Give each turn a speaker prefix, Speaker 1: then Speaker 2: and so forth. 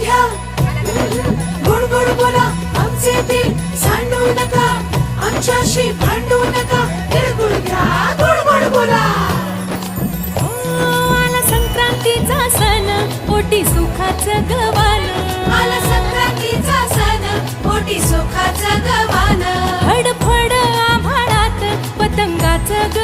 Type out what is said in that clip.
Speaker 1: घ्या, गोड गोड बोला आमचे ते सांडू नका, आमच्याशी भांडू नका, तिळगुळ घ्या, गोड गोड बोला.
Speaker 2: आला संक्रांतीचा सण, पोटी सुखाचं गवान.
Speaker 1: आला संक्रांतीचा सण, पोटी सुखाचं गवान.
Speaker 2: फडफड आभाळात पतंगाचं